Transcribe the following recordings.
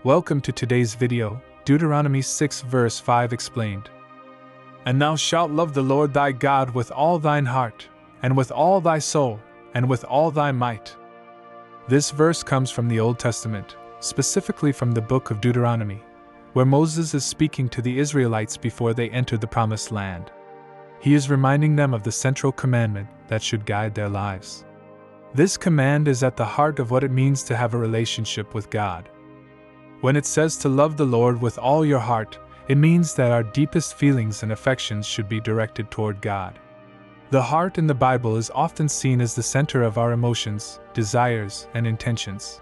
Welcome to today's video, Deuteronomy 6 verse 5 explained. And thou shalt love the Lord thy God with all thine heart, and with all thy soul, and with all thy might. This verse comes from the Old Testament, specifically from the book of Deuteronomy, where Moses is speaking to the Israelites before they entered the Promised Land. He is reminding them of the central commandment that should guide their lives. This command is at the heart of what it means to have a relationship with God. When it says to love the Lord with all your heart, it means that our deepest feelings and affections should be directed toward God. The heart in the Bible is often seen as the center of our emotions, desires, and intentions.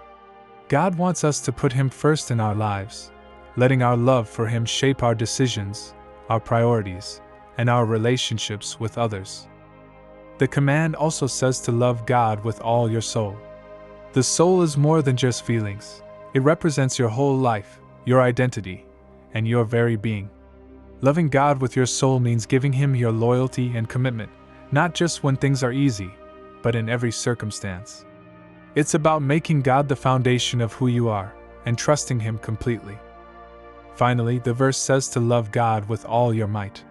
God wants us to put Him first in our lives, letting our love for Him shape our decisions, our priorities, and our relationships with others. The command also says to love God with all your soul. The soul is more than just feelings. It represents your whole life, your identity, and your very being. Loving God with your soul means giving Him your loyalty and commitment, not just when things are easy, but in every circumstance. It's about making God the foundation of who you are, and trusting Him completely. Finally, the verse says to love God with all your might.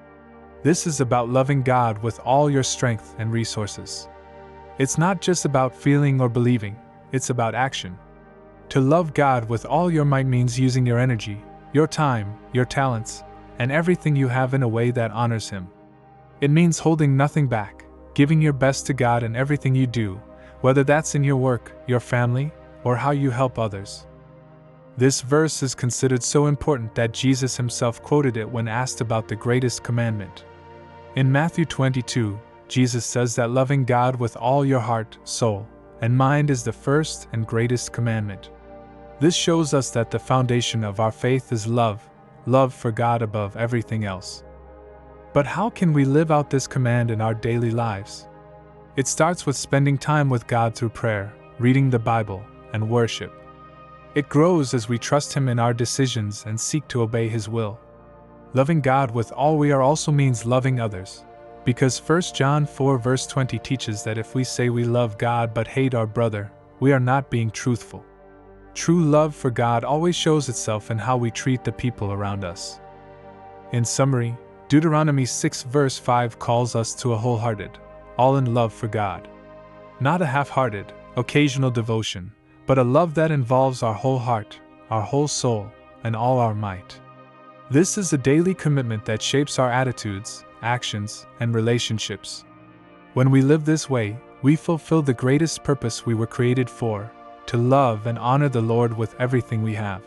This is about loving God with all your strength and resources. It's not just about feeling or believing, it's about action. To love God with all your might means using your energy, your time, your talents, and everything you have in a way that honors Him. It means holding nothing back, giving your best to God in everything you do, whether that's in your work, your family, or how you help others. This verse is considered so important that Jesus Himself quoted it when asked about the greatest commandment. In Matthew 22, Jesus says that loving God with all your heart, soul, and mind is the first and greatest commandment. This shows us that the foundation of our faith is love for God above everything else. But how can we live out this command in our daily lives? It starts with spending time with God through prayer, reading the Bible, and worship. It grows as we trust Him in our decisions and seek to obey His will. Loving God with all we are also means loving others, because 1 John 4 verse 20 teaches that if we say we love God but hate our brother, we are not being truthful. True love for God always shows itself in how we treat the people around us. In summary, Deuteronomy 6 verse 5 calls us to a wholehearted, all-in love for God. Not a half-hearted, occasional devotion, but a love that involves our whole heart, our whole soul, and all our might. This is a daily commitment that shapes our attitudes, actions, and relationships. When we live this way, we fulfill the greatest purpose we were created for, to love and honor the Lord with everything we have.